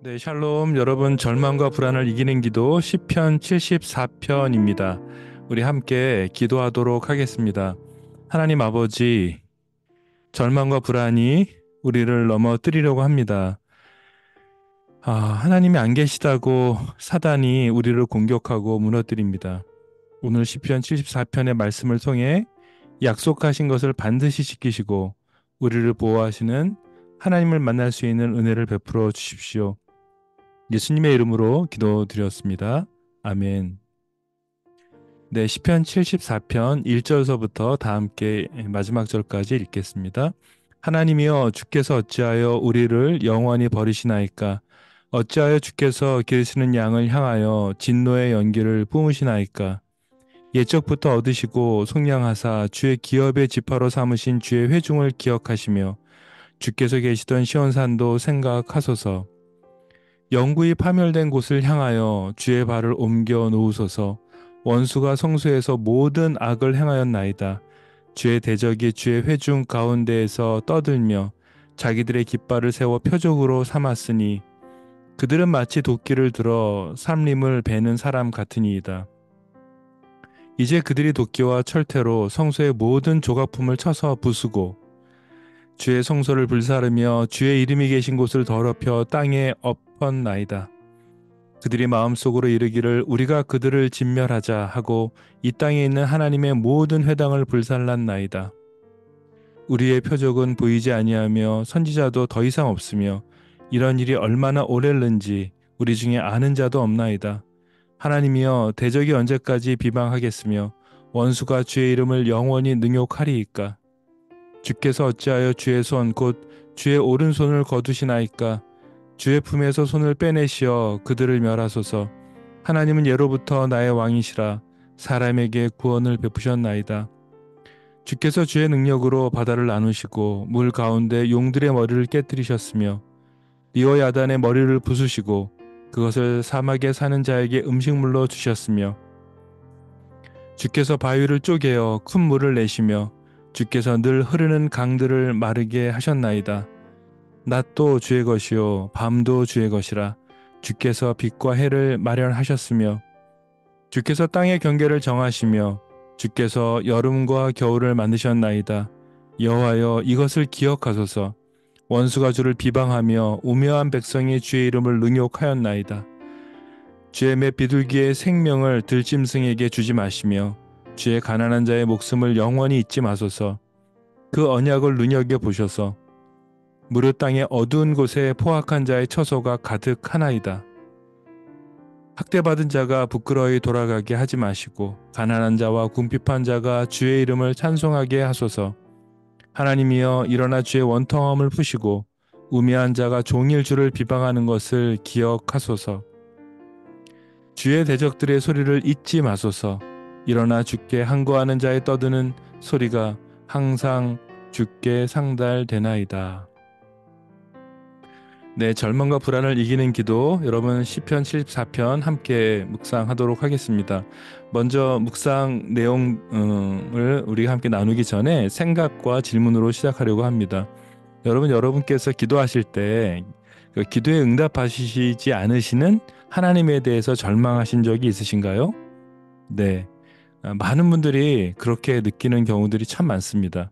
네, 샬롬 여러분. 절망과 불안을 이기는 기도 시편 74편입니다. 우리 함께 기도하도록 하겠습니다. 하나님 아버지, 절망과 불안이 우리를 넘어뜨리려고 합니다. 하나님이 안 계시다고 사단이 우리를 공격하고 무너뜨립니다. 오늘 시편 74편의 말씀을 통해 약속하신 것을 반드시 지키시고 우리를 보호하시는 하나님을 만날 수 있는 은혜를 베풀어 주십시오. 예수님의 이름으로 기도드렸습니다. 아멘. 네, 시편 74편 1절서부터 다 함께 마지막 절까지 읽겠습니다. 하나님이여, 주께서 어찌하여 우리를 영원히 버리시나이까? 어찌하여 주께서 기르시는 양을 향하여 진노의 연기를 뿜으시나이까? 옛적부터 얻으시고 속량하사 주의 기업의 지파로 삼으신 주의 회중을 기억하시며 주께서 계시던 시온산도 생각하소서. 영구히 파멸된 곳을 향하여 주의 발을 옮겨 놓으소서. 원수가 성소에서 모든 악을 행하였나이다. 주의 대적이 주의 회중 가운데에서 떠들며 자기들의 깃발을 세워 표적으로 삼았으니 그들은 마치 도끼를 들어 삼림을 베는 사람 같으니이다. 이제 그들이 도끼와 철퇴로 성소의 모든 조각품을 쳐서 부수고 주의 성소를 불사르며 주의 이름이 계신 곳을 더럽혀 땅에 엎었나이다. 그들이 마음속으로 이르기를 우리가 그들을 진멸하자 하고 이 땅에 있는 하나님의 모든 회당을 불살랐나이다. 우리의 표적은 보이지 아니하며 선지자도 더 이상 없으며 이런 일이 얼마나 오랬는지 우리 중에 아는 자도 없나이다. 하나님이여, 대적이 언제까지 비방하겠으며 원수가 주의 이름을 영원히 능욕하리이까? 주께서 어찌하여 주의 손 곧 주의 오른손을 거두시나이까? 주의 품에서 손을 빼내시어 그들을 멸하소서. 하나님은 예로부터 나의 왕이시라. 사람에게 구원을 베푸셨나이다. 주께서 주의 능력으로 바다를 나누시고 물 가운데 용들의 머리를 깨뜨리셨으며 리오야단의 머리를 부수시고 그것을 사막에 사는 자에게 음식물로 주셨으며 주께서 바위를 쪼개어 큰 물을 내시며 주께서 늘 흐르는 강들을 마르게 하셨나이다. 낮도 주의 것이요 밤도 주의 것이라. 주께서 빛과 해를 마련하셨으며 주께서 땅의 경계를 정하시며 주께서 여름과 겨울을 만드셨나이다. 여호와여, 이것을 기억하소서. 원수가 주를 비방하며 우매한 백성이 주의 이름을 능욕하였나이다. 주의 매 비둘기의 생명을 들짐승에게 주지 마시며 주의 가난한 자의 목숨을 영원히 잊지 마소서. 그 언약을 눈여겨 보셔서 무릇 땅의 어두운 곳에 포악한 자의 처소가 가득하나이다. 학대받은 자가 부끄러이 돌아가게 하지 마시고 가난한 자와 궁핍한 자가 주의 이름을 찬송하게 하소서. 하나님이여, 일어나 주의 원통함을 푸시고 우매한 자가 종일 주를 비방하는 것을 기억하소서. 주의 대적들의 소리를 잊지 마소서. 일어나 주께 항거하는 자의 떠드는 소리가 항상 주께 상달되나이다. 네, 절망과 불안을 이기는 기도, 여러분 시편 74편 함께 묵상하도록 하겠습니다. 먼저 묵상 내용을 우리가 함께 나누기 전에 생각과 질문으로 시작하려고 합니다. 여러분께서 기도하실 때 그 기도에 응답하시지 않으시는 하나님에 대해서 절망하신 적이 있으신가요? 네, 많은 분들이 그렇게 느끼는 경우들이 참 많습니다.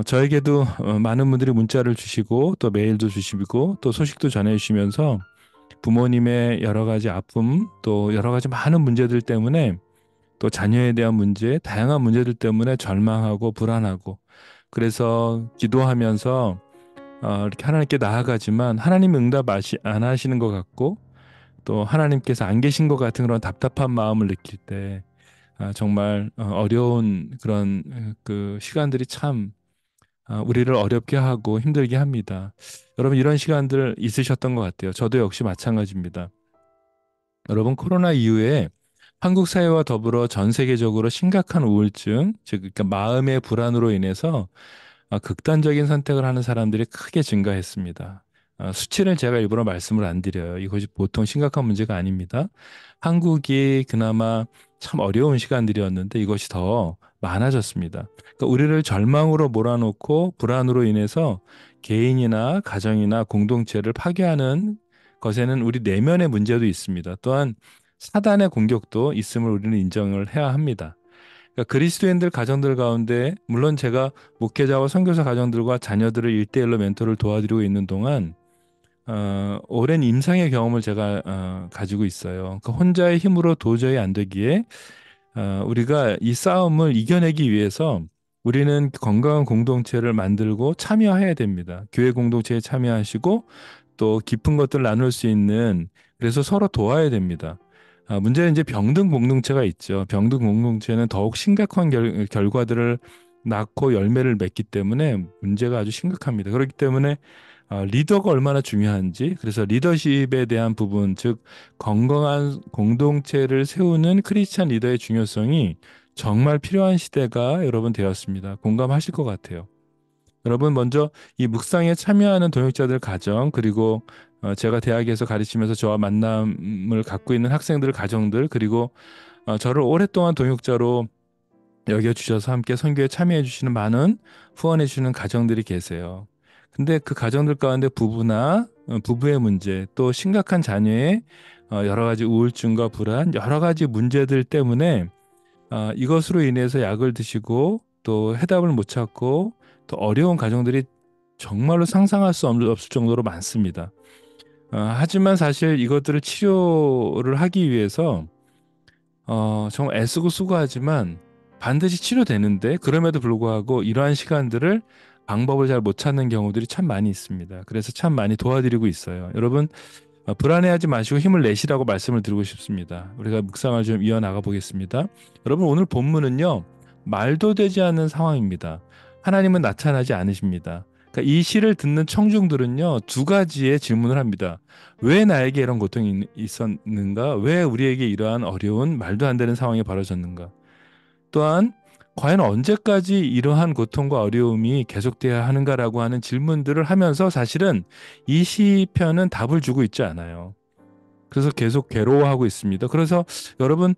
저에게도 많은 분들이 문자를 주시고 또 메일도 주시고 또 소식도 전해주시면서 부모님의 여러 가지 아픔 또 여러 가지 많은 문제들 때문에 또 자녀에 대한 문제, 다양한 문제들 때문에 절망하고 불안하고 그래서 기도하면서 이렇게 하나님께 나아가지만 하나님 응답 안 하시는 것 같고 또 하나님께서 안 계신 것 같은 그런 답답한 마음을 느낄 때 정말 어려운 그런 그 시간들이 참 우리를 어렵게 하고 힘들게 합니다. 여러분 이런 시간들 있으셨던 것 같아요. 저도 역시 마찬가지입니다. 여러분 코로나 이후에 한국 사회와 더불어 전 세계적으로 심각한 우울증, 즉 그러니까 마음의 불안으로 인해서 극단적인 선택을 하는 사람들이 크게 증가했습니다. 수치를 제가 일부러 말씀을 안 드려요. 이것이 보통 심각한 문제가 아닙니다. 한국이 그나마 참 어려운 시간들이었는데 이것이 더 많아졌습니다. 그러니까 우리를 절망으로 몰아놓고 불안으로 인해서 개인이나 가정이나 공동체를 파괴하는 것에는 우리 내면의 문제도 있습니다. 또한 사단의 공격도 있음을 우리는 인정을 해야 합니다. 그러니까 그리스도인들 가정들 가운데 물론 제가 목회자와 선교사 가정들과 자녀들을 일대일로 멘토를 도와드리고 있는 동안 오랜 임상의 경험을 제가 가지고 있어요. 그 혼자의 힘으로 도저히 안 되기에 우리가 이 싸움을 이겨내기 위해서 우리는 건강한 공동체를 만들고 참여해야 됩니다. 교회 공동체에 참여하시고 또 깊은 것들을 나눌 수 있는 그래서 서로 도와야 됩니다. 문제는 이제 병든 공동체가 있죠. 병든 공동체는 더욱 심각한 결과들을 낳고 열매를 맺기 때문에 문제가 아주 심각합니다. 그렇기 때문에 리더가 얼마나 중요한지 그래서 리더십에 대한 부분 즉 건강한 공동체를 세우는 크리스찬 리더의 중요성이 정말 필요한 시대가 여러분 되었습니다. 공감하실 것 같아요. 여러분 먼저 이 묵상에 참여하는 동역자들 가정 그리고 제가 대학에서 가르치면서 저와 만남을 갖고 있는 학생들 가정들 그리고 저를 오랫동안 동역자로 여겨주셔서 함께 선교에 참여해 주시는 많은 후원해 주시는 가정들이 계세요. 근데 그 가정들 가운데 부부나 부부의 문제 또 심각한 자녀의 여러 가지 우울증과 불안 여러 가지 문제들 때문에 이것으로 인해서 약을 드시고 또 해답을 못 찾고 또 어려운 가정들이 정말로 상상할 수 없을 정도로 많습니다. 하지만 사실 이것들을 치료를 하기 위해서 정말 애쓰고 수고하지만 반드시 치료되는데 그럼에도 불구하고 이러한 시간들을 방법을 잘 못 찾는 경우들이 참 많이 있습니다. 그래서 참 많이 도와드리고 있어요. 여러분 불안해하지 마시고 힘을 내시라고 말씀을 드리고 싶습니다. 우리가 묵상을 좀 이어나가 보겠습니다. 여러분 오늘 본문은요. 말도 되지 않는 상황입니다. 하나님은 나타나지 않으십니다. 그러니까 이 시를 듣는 청중들은요. 두 가지의 질문을 합니다. 왜 나에게 이런 고통이 있었는가? 왜 우리에게 이러한 어려운 말도 안 되는 상황이 벌어졌는가? 또한 과연 언제까지 이러한 고통과 어려움이 계속돼야 하는가라고 하는 질문들을 하면서 사실은 이 시편은 답을 주고 있지 않아요. 그래서 계속 괴로워하고 있습니다. 그래서 여러분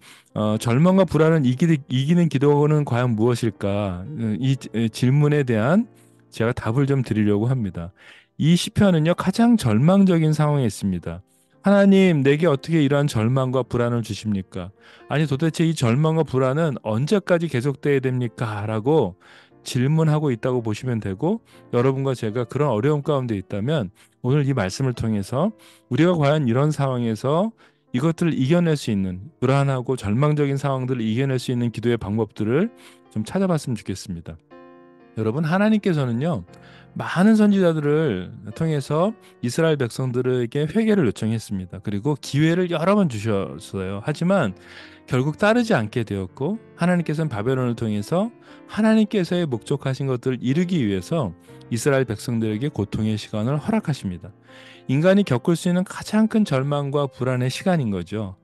절망과 불안을 이기는 기도는 과연 무엇일까? 이 질문에 대한 제가 답을 좀 드리려고 합니다. 이 시편은요 가장 절망적인 상황에 있습니다. 하나님 내게 어떻게 이러한 절망과 불안을 주십니까? 아니 도대체 이 절망과 불안은 언제까지 계속돼야 됩니까? 라고 질문하고 있다고 보시면 되고 여러분과 제가 그런 어려움 가운데 있다면 오늘 이 말씀을 통해서 우리가 과연 이런 상황에서 이것들을 이겨낼 수 있는 불안하고 절망적인 상황들을 이겨낼 수 있는 기도의 방법들을 좀 찾아봤으면 좋겠습니다. 여러분 하나님께서는요 많은 선지자들을 통해서 이스라엘 백성들에게 회개를 요청했습니다. 그리고 기회를 여러 번 주셨어요. 하지만 결국 따르지 않게 되었고 하나님께서는 바벨론을 통해서 하나님께서의 목적하신 것들을 이루기 위해서 이스라엘 백성들에게 고통의 시간을 허락하십니다. 인간이 겪을 수 있는 가장 큰 절망과 불안의 시간인 거죠.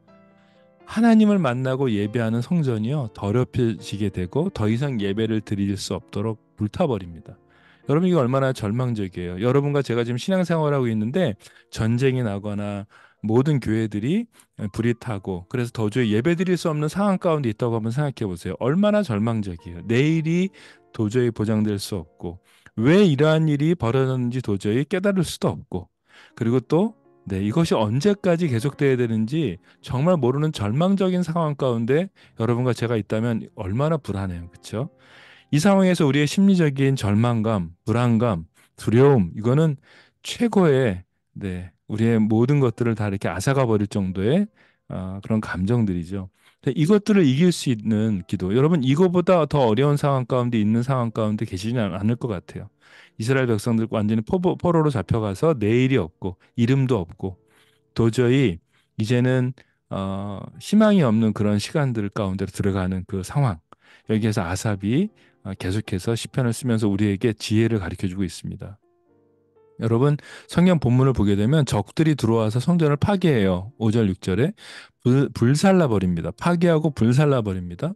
하나님을 만나고 예배하는 성전이요 더럽혀지게 되고 더 이상 예배를 드릴 수 없도록 불타버립니다. 여러분 이게 얼마나 절망적이에요. 여러분과 제가 지금 신앙생활하고 있는데 전쟁이 나거나 모든 교회들이 불이 타고 그래서 도저히 예배드릴 수 없는 상황 가운데 있다고 한번 생각해 보세요. 얼마나 절망적이에요. 내일이 도저히 보장될 수 없고 왜 이러한 일이 벌어졌는지 도저히 깨달을 수도 없고 그리고 또 이것이 언제까지 계속돼야 되는지 정말 모르는 절망적인 상황 가운데 여러분과 제가 있다면 얼마나 불안해요. 그렇죠? 이 상황에서 우리의 심리적인 절망감, 불안감, 두려움 이거는 최고의 우리의 모든 것들을 다 이렇게 앗아가 버릴 정도의 그런 감정들이죠. 이것들을 이길 수 있는 기도. 여러분 이거보다 더 어려운 상황 가운데 있는 상황 가운데 계시지는 않을 것 같아요. 이스라엘 백성들 완전히 포로로 잡혀가서 내일이 없고 이름도 없고 도저히 이제는 희망이 없는 그런 시간들 가운데로 들어가는 그 상황. 여기에서 아삽이 계속해서 시편을 쓰면서 우리에게 지혜를 가르쳐주고 있습니다. 여러분 성경 본문을 보게 되면 적들이 들어와서 성전을 파괴해요. 5절 6절에 불살라 버립니다. 파괴하고 불살라 버립니다.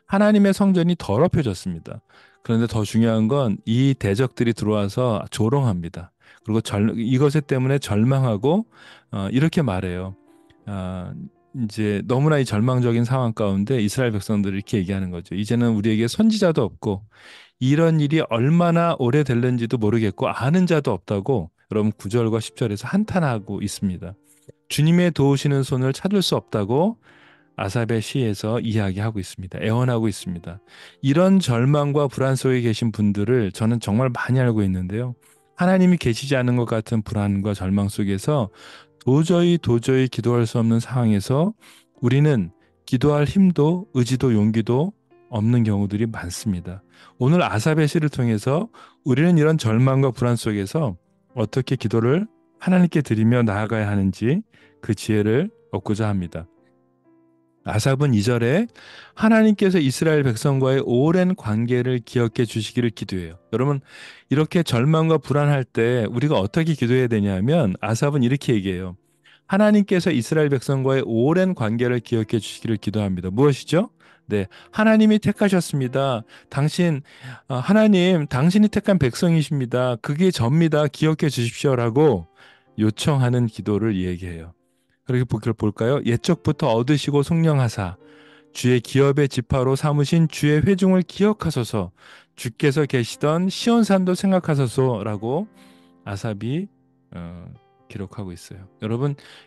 하나님의 성전이 더럽혀졌습니다. 그런데 더 중요한 건 이 대적들이 들어와서 조롱합니다. 그리고 이것 때문에 절망하고 이렇게 말해요. 아, 이제 너무나 이 절망적인 상황 가운데 이스라엘 백성들이 이렇게 얘기하는 거죠. 이제는 우리에게 선지자도 없고 이런 일이 얼마나 오래 될는지도 모르겠고 아는 자도 없다고 여러분 9절과 10절에서 한탄하고 있습니다. 주님의 도우시는 손을 찾을 수 없다고 아삽의 시에서 이야기하고 있습니다. 애원하고 있습니다. 이런 절망과 불안 속에 계신 분들을 저는 정말 많이 알고 있는데요. 하나님이 계시지 않은 것 같은 불안과 절망 속에서 도저히 기도할 수 없는 상황에서 우리는 기도할 힘도 의지도 용기도 없는 경우들이 많습니다. 오늘 아삽의 시를 통해서 우리는 이런 절망과 불안 속에서 어떻게 기도를 하나님께 드리며 나아가야 하는지 그 지혜를 얻고자 합니다. 아삽은 2절에 하나님께서 이스라엘 백성과의 오랜 관계를 기억해 주시기를 기도해요. 여러분, 이렇게 절망과 불안할 때 우리가 어떻게 기도해야 되냐면 아삽은 이렇게 얘기해요. 하나님께서 이스라엘 백성과의 오랜 관계를 기억해 주시기를 기도합니다. 무엇이죠? 네, 하나님이 택하셨습니다. 하나님, 당신이 택한 백성이십니다. 그게 접니다. 기억해 주십시오라고 요청하는 기도를 얘기해요. 그렇게 볼까요? 옛적부터 얻으시고 속량하사 주의 기업의 지파로 삼으신 주의 회중을 기억하소서 주께서 계시던 시온산도 생각하소서라고 아삽이 기록하고 있어요.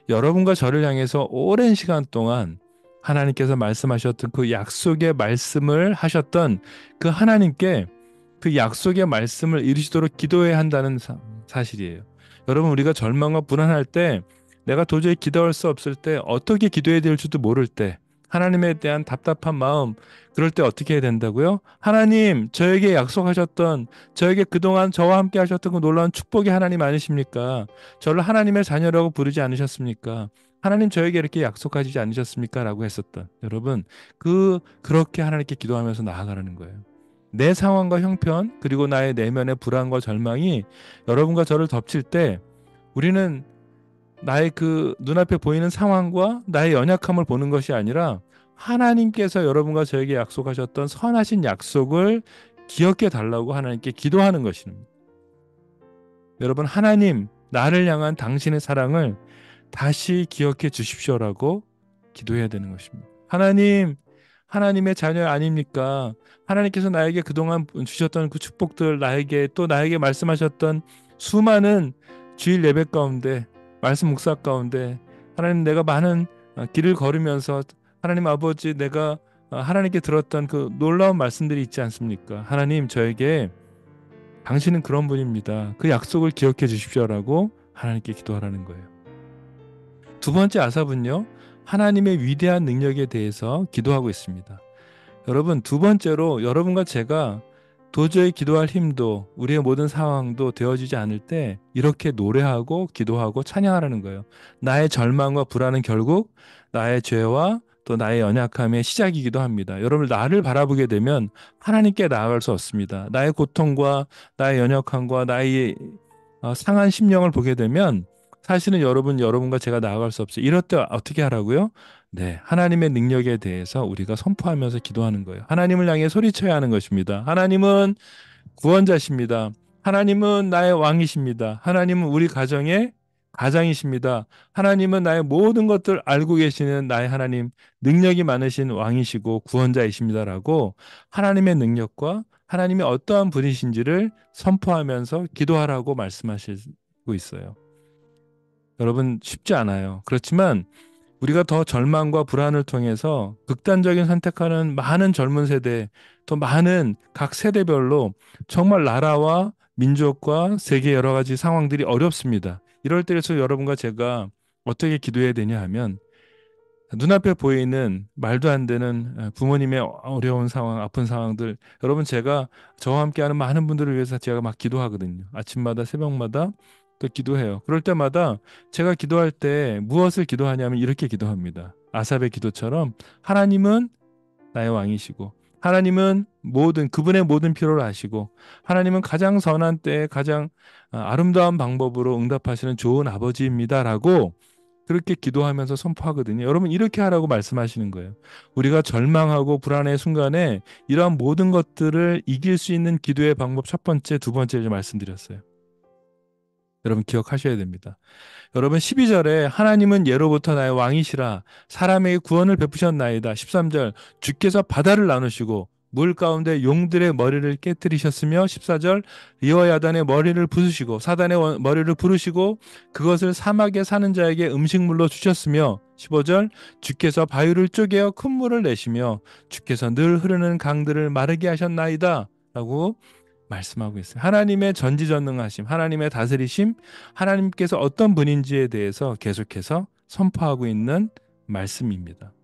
여러분과 저를 향해서 오랜 시간 동안 하나님께서 말씀하셨던 그 약속의 말씀을 하셨던 그 하나님께 그 약속의 말씀을 이루시도록 기도해야 한다는 사실이에요. 여러분, 우리가 절망과 불안할 때 내가 도저히 기도할 수 없을 때 어떻게 기도해야 될지도 모를 때 하나님에 대한 답답한 마음 그럴 때 어떻게 해야 된다고요? 하나님 저에게 약속하셨던 저에게 그동안 저와 함께 하셨던 그 놀라운 축복의 하나님 아니십니까? 저를 하나님의 자녀라고 부르지 않으셨습니까? 하나님 저에게 이렇게 약속하시지 않으셨습니까? 라고 했었던 여러분 그렇게 하나님께 기도하면서 나아가라는 거예요. 내 상황과 형편 그리고 나의 내면의 불안과 절망이 여러분과 저를 덮칠 때 우리는 나의 그 눈앞에 보이는 상황과 나의 연약함을 보는 것이 아니라 하나님께서 여러분과 저에게 약속하셨던 선하신 약속을 기억해 달라고 하나님께 기도하는 것입니다. 여러분, 하나님, 나를 향한 당신의 사랑을 다시 기억해 주십시오라고 기도해야 되는 것입니다. 하나님, 하나님의 자녀 아닙니까? 하나님께서 나에게 그동안 주셨던 그 축복들, 나에게 말씀하셨던 수많은 주일 예배 가운데, 말씀 묵상 가운데, 하나님 내가 많은 길을 걸으면서 하나님 아버지 내가 하나님께 들었던 그 놀라운 말씀들이 있지 않습니까? 하나님 저에게 당신은 그런 분입니다. 그 약속을 기억해 주십시오라고 하나님께 기도하라는 거예요. 두 번째 아삽은요. 하나님의 위대한 능력에 대해서 기도하고 있습니다. 여러분, 두 번째로 여러분과 제가 도저히 기도할 힘도 우리의 모든 상황도 되어지지 않을 때 이렇게 노래하고 기도하고 찬양하라는 거예요. 나의 절망과 불안은 결국 나의 죄와 또 나의 연약함의 시작이기도 합니다. 여러분, 나를 바라보게 되면 하나님께 나아갈 수 없습니다. 나의 고통과 나의 연약함과 나의 상한 심령을 보게 되면 사실은 여러분과 제가 나아갈 수 없어요. 이럴 때 어떻게 하라고요? 네, 하나님의 능력에 대해서 우리가 선포하면서 기도하는 거예요. 하나님을 향해 소리쳐야 하는 것입니다. 하나님은 구원자십니다. 하나님은 나의 왕이십니다. 하나님은 우리 가정의 가장이십니다. 하나님은 나의 모든 것들 알고 계시는 나의 하나님, 능력이 많으신 왕이시고 구원자이십니다라고 하나님의 능력과 하나님이 어떠한 분이신지를 선포하면서 기도하라고 말씀하시고 있어요. 여러분 쉽지 않아요. 그렇지만 우리가 더 절망과 불안을 통해서 극단적인 선택하는 많은 젊은 세대, 또 많은 각 세대별로 정말 나라와 민족과 세계 여러 가지 상황들이 어렵습니다. 이럴 때에서 여러분과 제가 어떻게 기도해야 되냐 하면 눈앞에 보이는 말도 안 되는 부모님의 어려운 상황, 아픈 상황들 여러분 제가 저와 함께하는 많은 분들을 위해서 제가 막 기도하거든요. 아침마다 새벽마다 또 기도해요. 그럴 때마다 제가 기도할 때 무엇을 기도하냐면 이렇게 기도합니다. 아삽의 기도처럼 하나님은 나의 왕이시고 하나님은 그분의 모든 필요를 아시고 하나님은 가장 선한 때에 가장 아름다운 방법으로 응답하시는 좋은 아버지입니다라고 그렇게 기도하면서 선포하거든요. 여러분 이렇게 하라고 말씀하시는 거예요. 우리가 절망하고 불안의 순간에 이러한 모든 것들을 이길 수 있는 기도의 방법 첫 번째, 두 번째를 말씀드렸어요. 여러분 기억하셔야 됩니다. 여러분 12절에 하나님은 예로부터 나의 왕이시라 사람에게 구원을 베푸셨나이다. 13절 주께서 바다를 나누시고 물 가운데 용들의 머리를 깨뜨리셨으며 14절 리어야단의 머리를 부수시고 사단의 머리를 부르시고 그것을 사막에 사는 자에게 음식물로 주셨으며 15절 주께서 바위를 쪼개어 큰 물을 내시며 주께서 늘 흐르는 강들을 마르게 하셨나이다 라고 말씀하고 있어요. 하나님의 전지전능하심, 하나님의 다스리심, 하나님께서 어떤 분인지에 대해서 계속해서 선포하고 있는 말씀입니다.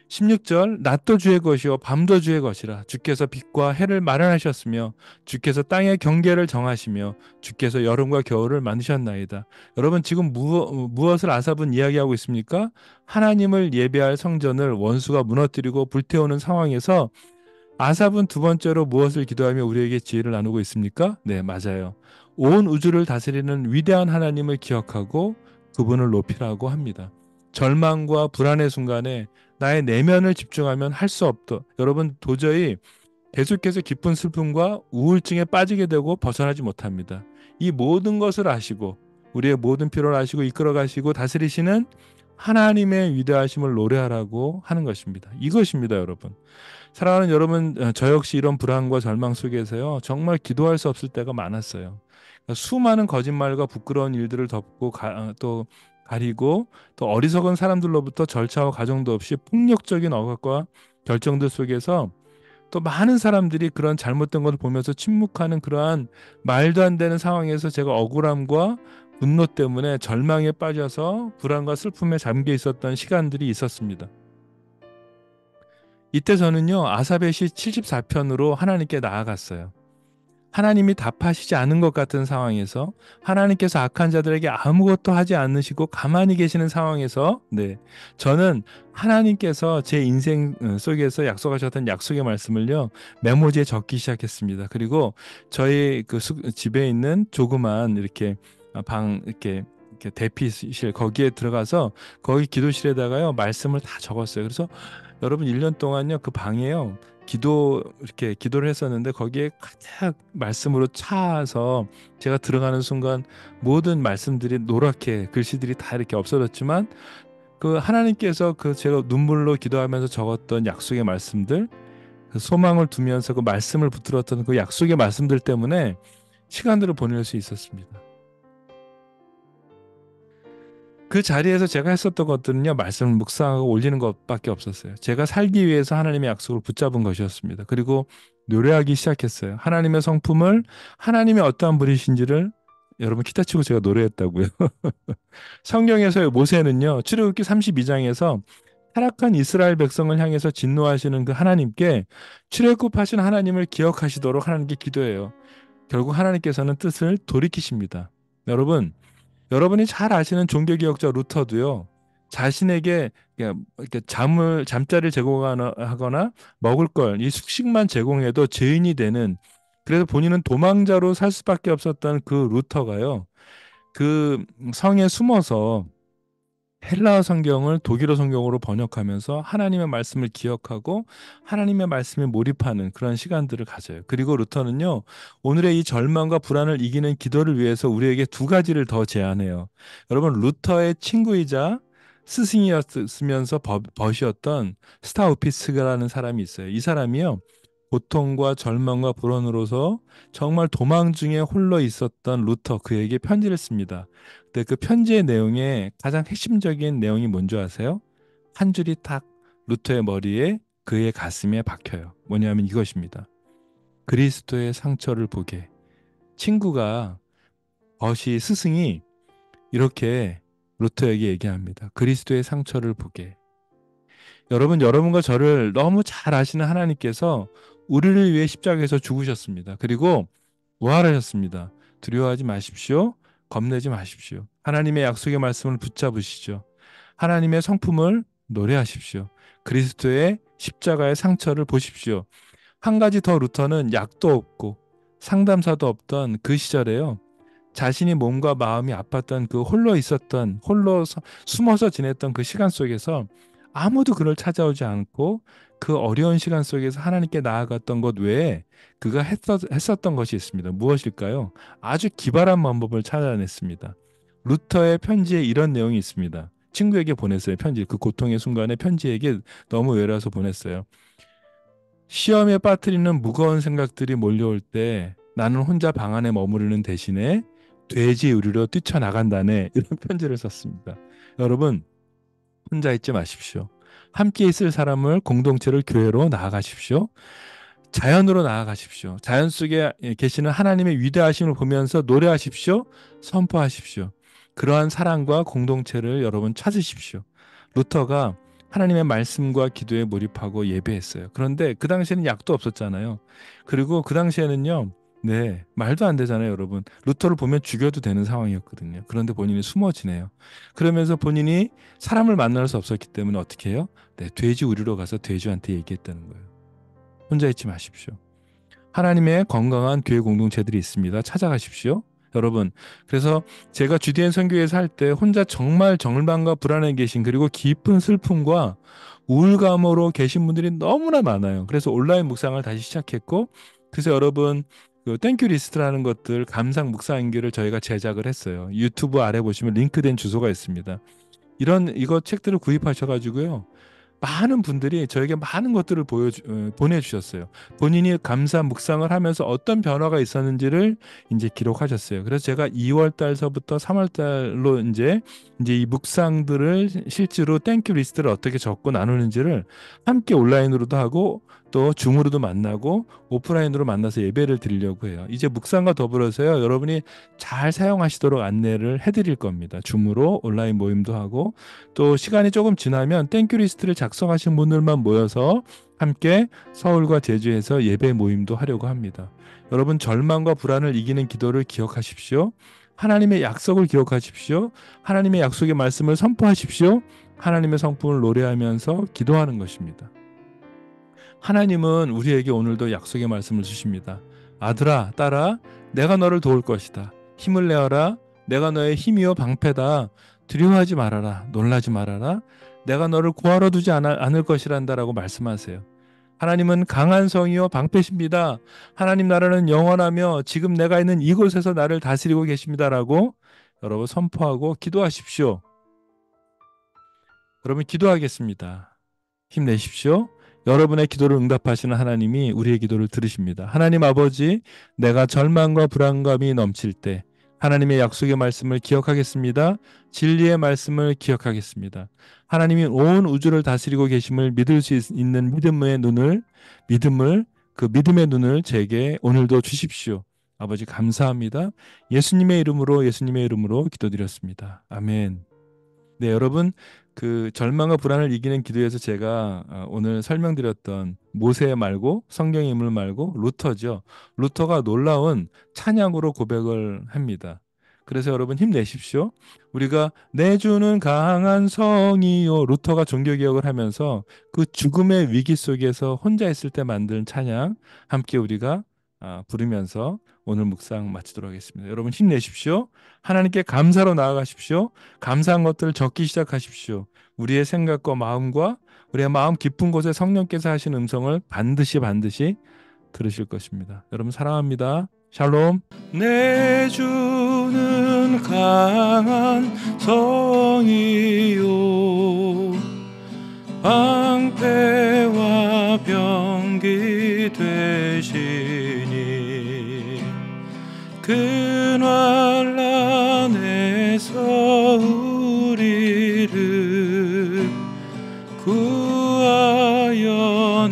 16절 낮도 주의 것이요 밤도 주의 것이라 주께서 빛과 해를 마련하셨으며 주께서 땅의 경계를 정하시며 주께서 여름과 겨울을 만드셨나이다. 여러분 지금 무엇을 아삽은 이야기하고 있습니까? 하나님을 예배할 성전을 원수가 무너뜨리고 불태우는 상황에서 아삽은 두 번째로 무엇을 기도하며 우리에게 지혜를 나누고 있습니까? 네, 맞아요. 온 우주를 다스리는 위대한 하나님을 기억하고 그분을 높이라고 합니다. 절망과 불안의 순간에 나의 내면을 집중하면 할 수 없다. 여러분 도저히 계속해서 깊은 슬픔과 우울증에 빠지게 되고 벗어나지 못합니다. 이 모든 것을 아시고 우리의 모든 필요를 아시고 이끌어 가시고 다스리시는 하나님의 위대하심을 노래하라고 하는 것입니다. 이것입니다, 여러분. 사랑하는 여러분, 저 역시 이런 불안과 절망 속에서요, 정말 기도할 수 없을 때가 많았어요. 그러니까 수많은 거짓말과 부끄러운 일들을 덮고 또 가리고 또 어리석은 사람들로부터 절차와 가정도 없이 폭력적인 억압과 결정들 속에서 또 많은 사람들이 그런 잘못된 것을 보면서 침묵하는 그러한 말도 안 되는 상황에서 제가 억울함과 분노 때문에 절망에 빠져서 불안과 슬픔에 잠겨 있었던 시간들이 있었습니다. 이때 저는요, 아삽의 시 74편으로 하나님께 나아갔어요. 하나님이 답하시지 않은 것 같은 상황에서 하나님께서 악한 자들에게 아무것도 하지 않으시고 가만히 계시는 상황에서 저는 하나님께서 제 인생 속에서 약속하셨던 약속의 말씀을요 메모지에 적기 시작했습니다. 그리고 저희 그 집에 있는 조그만 이렇게 이렇게 대피실 거기에 들어가서 거기 기도실에다가요 말씀을 다 적었어요. 그래서 여러분 1년 동안요 그 방에요 이렇게 기도를 했었는데 거기에 가득 말씀으로 차서 제가 들어가는 순간 모든 말씀들이 노랗게 글씨들이 다 이렇게 없어졌지만 그 하나님께서 그 제가 눈물로 기도하면서 적었던 약속의 말씀들 그 소망을 두면서 그 말씀을 붙들었던 그 약속의 말씀들 때문에 시간들을 보낼 수 있었습니다. 그 자리에서 제가 했었던 것들은요, 말씀을 묵상하고 올리는 것밖에 없었어요. 제가 살기 위해서 하나님의 약속을 붙잡은 것이었습니다. 그리고 노래하기 시작했어요. 하나님의 성품을, 하나님의 어떠한 분이신지를 여러분 기타 치고 제가 노래했다고요. 성경에서의 모세는요, 출애굽기 32장에서 타락한 이스라엘 백성을 향해서 진노하시는 그 하나님께 출애굽하신 하나님을 기억하시도록 하나님께 기도해요. 결국 하나님께서는 뜻을 돌이키십니다. 여러분이 잘 아시는 종교개혁자 루터도요. 자신에게 이렇게 잠자리를 제공하거나 먹을 걸, 이 숙식만 제공해도 죄인이 되는 그래서 본인은 도망자로 살 수밖에 없었던 그 루터가요. 그 성에 숨어서 헬라어 성경을 독일어 성경으로 번역하면서 하나님의 말씀을 기억하고 하나님의 말씀에 몰입하는 그런 시간들을 가져요. 그리고 루터는요, 오늘의 이 절망과 불안을 이기는 기도를 위해서 우리에게 두 가지를 더 제안해요. 여러분, 루터의 친구이자 스승이었으면서 벗이었던 스타우피스가라는 사람이 있어요. 이 사람이요, 고통과 절망과 불안으로서 정말 도망 중에 홀로 있었던 루터 그에게 편지를 씁니다. 근데 그 편지의 내용에 가장 핵심적인 내용이 뭔지 아세요? 한 줄이 딱 루터의 머리에 그의 가슴에 박혀요. 뭐냐면 이것입니다. 그리스도의 상처를 보게. 친구가 스승이 이렇게 루터에게 얘기합니다. 그리스도의 상처를 보게. 여러분과 저를 너무 잘 아시는 하나님께서 우리를 위해 십자가에서 죽으셨습니다. 그리고 부활하셨습니다. 두려워하지 마십시오. 겁내지 마십시오. 하나님의 약속의 말씀을 붙잡으시죠. 하나님의 성품을 노래하십시오. 그리스도의 십자가의 상처를 보십시오. 한 가지 더 루터는 약도 없고 상담사도 없던 그 시절에요. 자신이 몸과 마음이 아팠던 홀로 숨어서 지냈던 그 시간 속에서 아무도 그를 찾아오지 않고 그 어려운 시간 속에서 하나님께 나아갔던 것 외에 그가 했었던 것이 있습니다. 무엇일까요? 아주 기발한 방법을 찾아냈습니다. 루터의 편지에 이런 내용이 있습니다. 친구에게 보냈어요. 편지. 그 고통의 순간에 편지에게 너무 외로워서 보냈어요. 시험에 빠뜨리는 무거운 생각들이 몰려올 때 나는 혼자 방 안에 머무르는 대신에 돼지 의리로 뛰쳐나간다네. 이런 편지를 썼습니다. 여러분, 혼자 있지 마십시오. 함께 있을 사람을 공동체를 교회로 나아가십시오. 자연으로 나아가십시오. 자연 속에 계시는 하나님의 위대하심을 보면서 노래하십시오. 선포하십시오. 그러한 사랑과 공동체를 여러분 찾으십시오. 루터가 하나님의 말씀과 기도에 몰입하고 예배했어요. 그런데 그 당시에는 약도 없었잖아요. 그리고 그 당시에는요. 네, 말도 안 되잖아요, 여러분. 루터를 보면 죽여도 되는 상황이었거든요. 그런데 본인이 숨어 지내요. 그러면서 본인이 사람을 만날 수 없었기 때문에 어떻게 해요? 네, 돼지 우리로 가서 돼지한테 얘기했다는 거예요. 혼자 있지 마십시오. 하나님의 건강한 교회 공동체들이 있습니다. 찾아가십시오. 여러분, 그래서 제가 주디엔 선교회에서 할 때 혼자 정말 절망과 불안에 계신 그리고 깊은 슬픔과 우울감으로 계신 분들이 너무나 많아요. 그래서 온라인 묵상을 다시 시작했고, 그래서 여러분 그 땡큐 리스트라는 것들 감상 묵상인기를 저희가 제작을 했어요. 유튜브 아래 보시면 링크된 주소가 있습니다. 이거 책들을 구입하셔가지고요. 많은 분들이 저에게 많은 것들을 보내주셨어요. 본인이 감사 묵상을 하면서 어떤 변화가 있었는지를 이제 기록하셨어요. 그래서 제가 2월 달서부터 3월 달로 이제 이 묵상들을 실제로 땡큐 리스트를 어떻게 적고 나누는지를 함께 온라인으로도 하고 또 줌으로도 만나고 오프라인으로 만나서 예배를 드리려고 해요. 이제 묵상과 더불어서요. 여러분이 잘 사용하시도록 안내를 해드릴 겁니다. 줌으로 온라인 모임도 하고 또 시간이 조금 지나면 땡큐 리스트를 작성하신 분들만 모여서 함께 서울과 제주에서 예배 모임도 하려고 합니다. 여러분 절망과 불안을 이기는 기도를 기억하십시오. 하나님의 약속을 기억하십시오. 하나님의 약속의 말씀을 선포하십시오. 하나님의 성품을 노래하면서 기도하는 것입니다. 하나님은 우리에게 오늘도 약속의 말씀을 주십니다. 아들아, 딸아, 내가 너를 도울 것이다. 힘을 내어라. 내가 너의 힘이요 방패다. 두려워하지 말아라. 놀라지 말아라. 내가 너를 고아로 두지 않을 것이란다라고 말씀하세요. 하나님은 강한 성이요 방패십니다. 하나님 나라는 영원하며 지금 내가 있는 이곳에서 나를 다스리고 계십니다라고 여러분 선포하고 기도하십시오. 여러분 기도하겠습니다. 힘내십시오. 여러분의 기도를 응답하시는 하나님이 우리의 기도를 들으십니다. 하나님 아버지, 내가 절망과 불안감이 넘칠 때 하나님의 약속의 말씀을 기억하겠습니다. 진리의 말씀을 기억하겠습니다. 하나님이 온 우주를 다스리고 계심을 믿을 수 있는 그 믿음의 눈을 제게 오늘도 주십시오. 아버지 감사합니다. 예수님의 이름으로 기도드렸습니다. 아멘. 네, 여러분 그 절망과 불안을 이기는 기도에서 제가 오늘 설명드렸던 모세 말고 성경의 인물 말고 루터죠. 루터가 놀라운 찬양으로 고백을 합니다. 그래서 여러분 힘내십시오. 우리가 내 주는 강한 성이요. 루터가 종교개혁을 하면서 그 죽음의 위기 속에서 혼자 있을 때 만든 찬양 함께 우리가 부르면서 오늘 묵상 마치도록 하겠습니다. 여러분 힘내십시오. 하나님께 감사로 나아가십시오. 감사한 것들을 적기 시작하십시오. 우리의 생각과 마음과 우리의 마음 깊은 곳에 성령께서 하신 음성을 반드시 들으실 것입니다. 여러분 사랑합니다. 샬롬. 내 주는 강한 성이요 방패와 병기 되시니 그 난란에서 우리를 구하여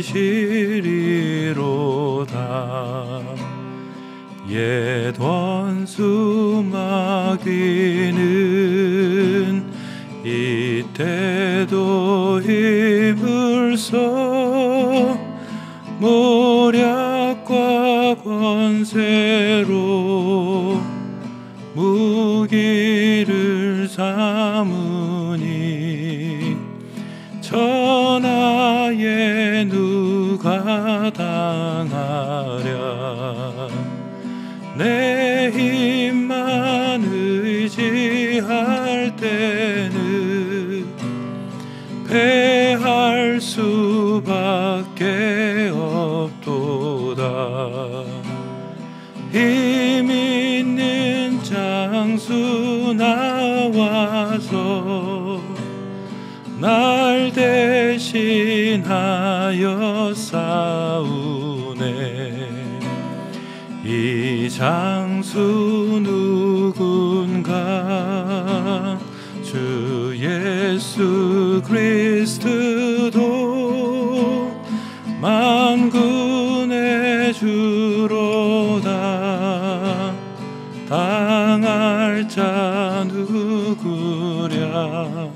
내시리로다. 옛 원수 마귀는 이때도 힘을 써 모략과 권세로 무기를 삼으니 천하에 누가 당하랴. 내 힘만 의지할 때는 패할 수밖에 없도다. 힘 있는 장수 나와서 날 대신하여 싸우네. 이 장수 누군가? 주 예수 그리스도 만군의 주로다. 당할 자 누구랴?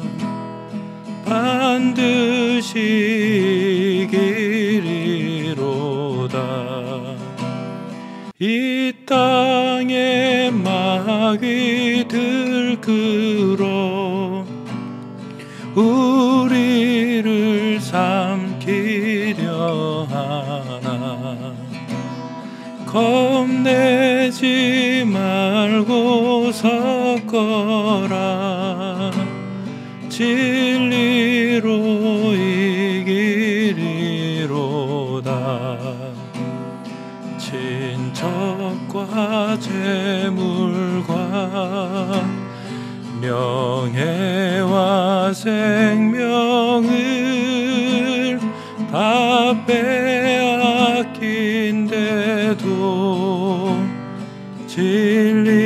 반드시 이기리로다. 이 땅에 마귀 들끓어 우리를 삼키려 하나. 겁내지 말고 섰거라. 진리로 이기리로다. 친척과 재물과 명예와 생명을 다 빼앗긴데도 진리